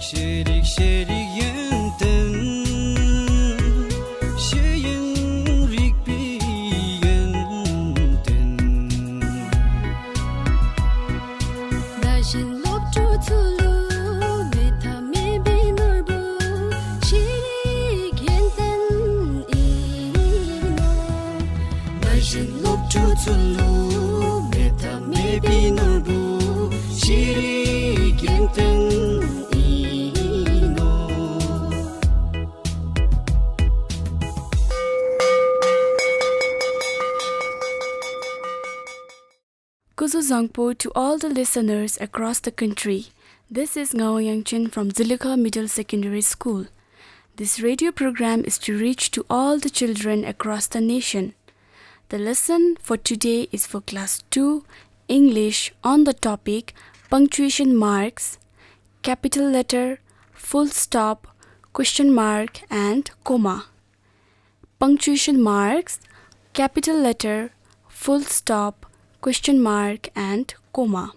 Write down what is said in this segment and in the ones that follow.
Şerik şerik yönden Şeyin rikbi yönden Dajin lok tutulu Meta me binurbu Şerik yönden ino Dajin lok tutulu Meta me binurbu Şerik yönden Kuzu Zangpo to all the listeners across the country. This is Ngao Yangchen from Zilika Middle Secondary School. This radio program is to reach to all the children across the nation. The lesson for today is for Class 2, English on the topic punctuation marks, capital letter, full stop, question mark and comma. Punctuation marks, capital letter, full stop, question mark and comma.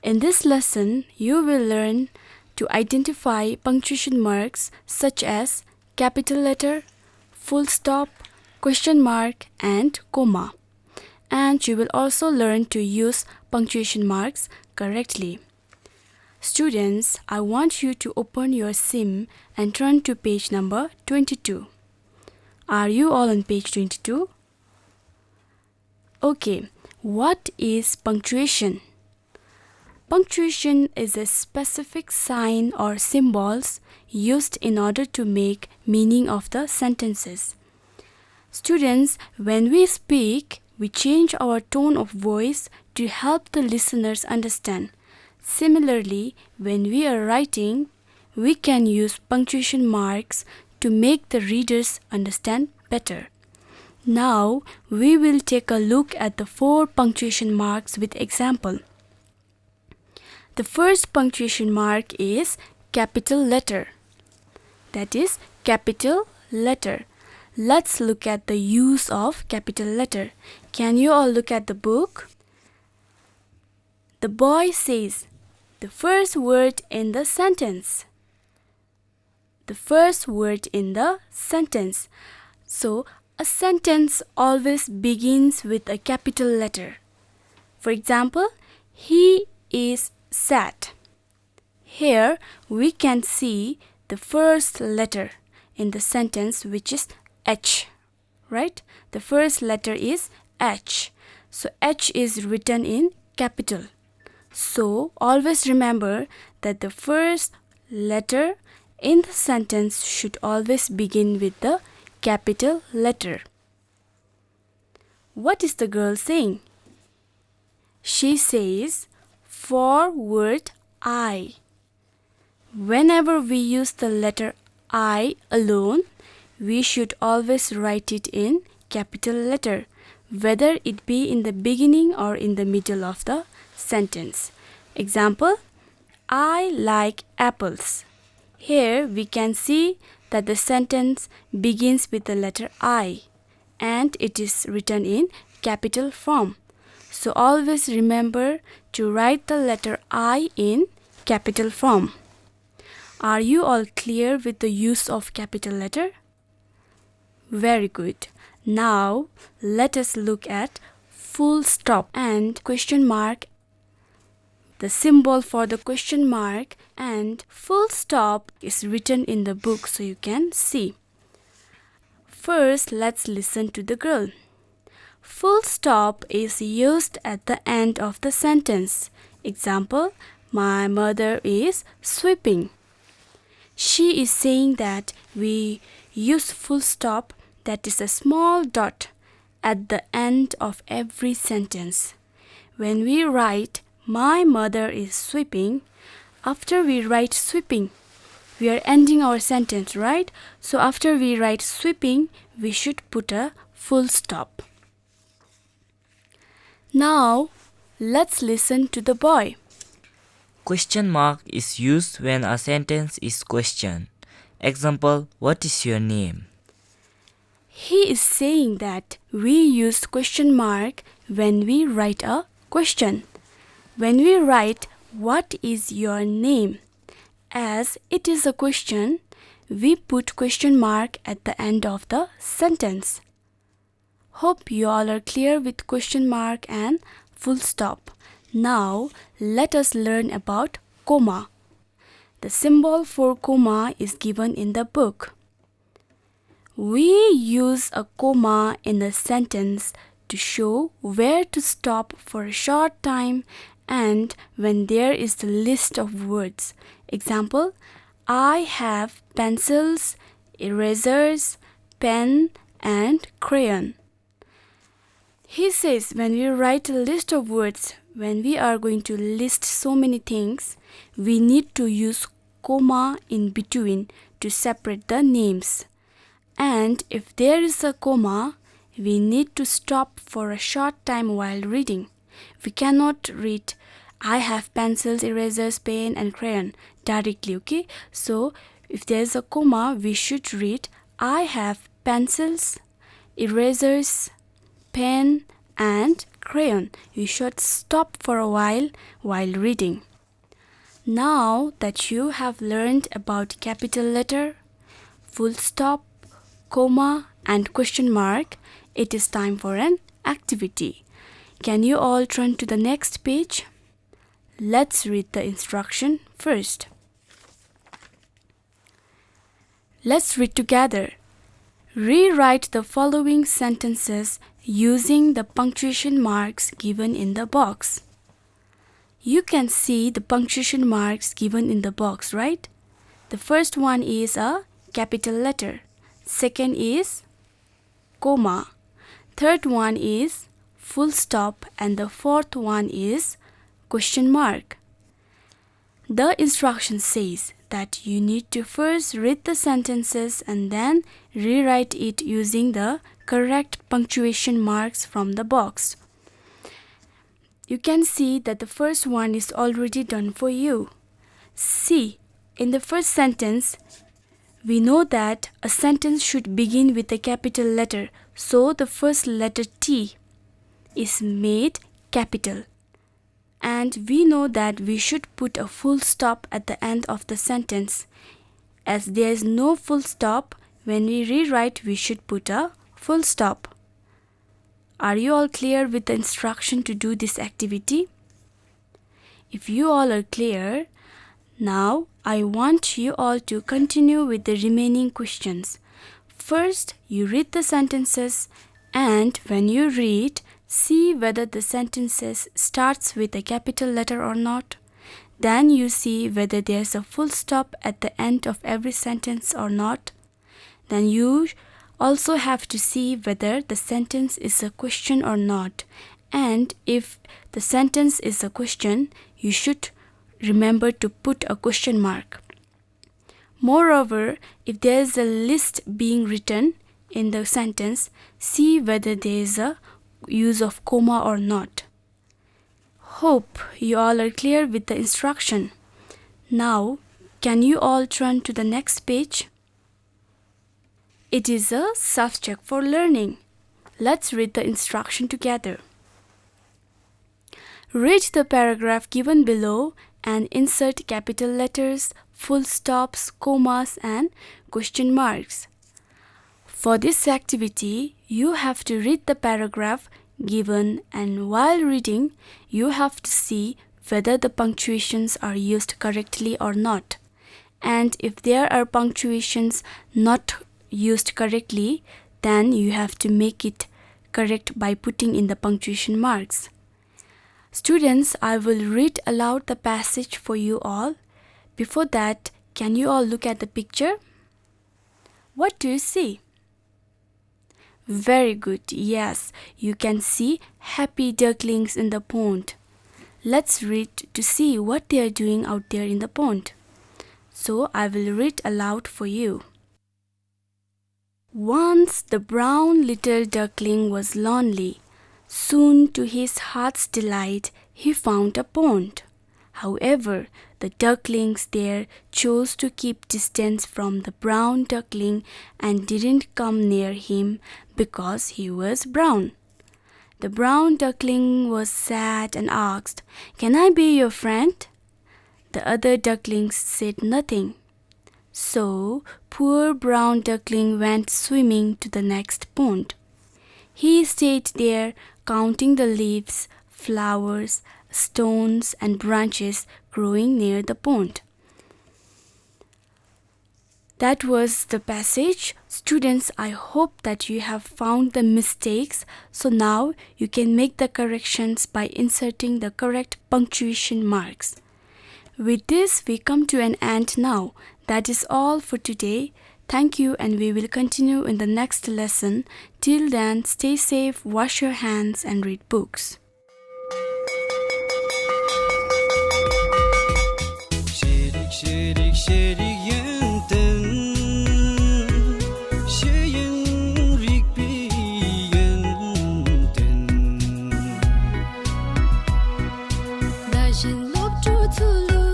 In this lesson, you will learn to identify punctuation marks such as capital letter, full stop, question mark and comma. And you will also learn to use punctuation marks correctly. Students, I want you to open your SIM and turn to page number 22. Are you all on page 22? Okay. What is punctuation? Punctuation is a specific sign or symbols used in order to make meaning of the sentences. Students, when we speak, we change our tone of voice to help the listeners understand. Similarly, when we are writing, we can use punctuation marks to make the readers understand better. Now, we will take a look at the 4 punctuation marks with example. The first punctuation mark is capital letter. That is capital letter. Let's look at the use of capital letter. Can you all look at the book? The boy says the first word in the sentence. The first word in the sentence. So, a sentence always begins with a capital letter. For example, he is sad. Here we can see the first letter in the sentence, which is H, right? The first letter is H. So H is written in capital. So always remember that the first letter in the sentence should always begin with the capital letter. What is the girl saying? She says for word I. Whenever we use the letter I alone, we should always write it in capital letter, whether it be in the beginning or in the middle of the sentence. Example, I like apples. Here we can see that the sentence begins with the letter I and it is written in capital form. So always remember to write the letter I in capital form. Are you all clear with the use of capital letter? Very good. Now let us look at full stop and question mark. The symbol for the question mark and full stop is written in the book so you can see. First, let's listen to the girl. Full stop is used at the end of the sentence. Example, my mother is sweeping. She is saying that we use full stop, that is a small dot, at the end of every sentence. When we write my mother is sweeping, after we write sweeping, we are ending our sentence, right? So after we write sweeping, we should put a full stop. Now, let's listen to the boy. Question mark is used when a sentence is questioned. Example, what is your name? He is saying that we use question mark when we write a question. When we write, what is your name? As it is a question, we put question mark at the end of the sentence. Hope you all are clear with question mark and full stop. Now let us learn about comma. The symbol for comma is given in the book. We use a comma in a sentence to show where to stop for a short time and when there is the list of words. Example, I have pencils, erasers, pen and crayon. He says when we write a list of words, when we are going to list so many things, we need to use comma in between to separate the names. And if there is a comma, we need to stop for a short time while reading. We cannot read I have pencils, erasers, pen and crayon directly, okay? So if there is a comma, we should read I have pencils, erasers, pen and crayon. You should stop for a while reading. Now that you have learned about capital letter, full stop, comma and question mark, it is time for an activity. Can you all turn to the next page? Let's read the instruction first. Let's read together. Rewrite the following sentences using the punctuation marks given in the box. You can see the punctuation marks given in the box, right? The first one is a capital letter. Second is comma. Third one is full stop and the fourth one is question mark. The instruction says that you need to first read the sentences and then rewrite it using the correct punctuation marks from the box. You can see that the first one is already done for you. See, in the first sentence, we know that a sentence should begin with a capital letter, so the first letter T is made capital. And we know that we should put a full stop at the end of the sentence. As there is no full stop, when we rewrite, we should put a full stop. Are you all clear with the instruction to do this activity? If you all are clear, now I want you all to continue with the remaining questions. First, you read the sentences and when you read, see whether the sentences starts with a capital letter or not. Then you see whether there's a full stop at the end of every sentence or not. Then you also have to see whether the sentence is a question or not. And if the sentence is a question, you should remember to put a question mark. Moreover, if there is a list being written in the sentence, see whether there is a use of comma or not. Hope you all are clear with the instruction. Now, can you all turn to the next page? It is a self-check for learning. Let's read the instruction together. Read the paragraph given below and insert capital letters, full stops, commas and question marks. For this activity, you have to read the paragraph given and while reading, you have to see whether the punctuations are used correctly or not. And if there are punctuations not used correctly, then you have to make it correct by putting in the punctuation marks. Students, I will read aloud the passage for you all. Before that, can you all look at the picture? What do you see? Very good. Yes, you can see happy ducklings in the pond. Let's read to see what they are doing out there in the pond. So I will read aloud for you. Once the brown little duckling was lonely. Soon, to his heart's delight, he found a pond. However, the ducklings there chose to keep distance from the brown duckling and didn't come near him because he was brown. The brown duckling was sad and asked, "Can I be your friend?" The other ducklings said nothing. So poor brown duckling went swimming to the next pond. He stayed there counting the leaves, flowers, stones and branches growing near the pond. That was the passage. Students, I hope that you have found the mistakes. So now you can make the corrections by inserting the correct punctuation marks. With this, we come to an end now. That is all for today. Thank you, and we will continue in the next lesson. Till then, stay safe, wash your hands, and read books. Şerik şerik yenten Şeyin rikbi yenten Dajin lop tu tulu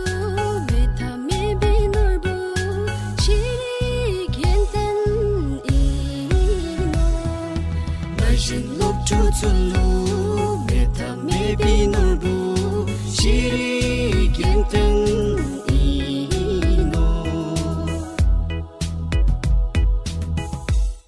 Meta me binurbu Shirik yenten ino Dajin lop tu tulu Meta me binurbu Shirik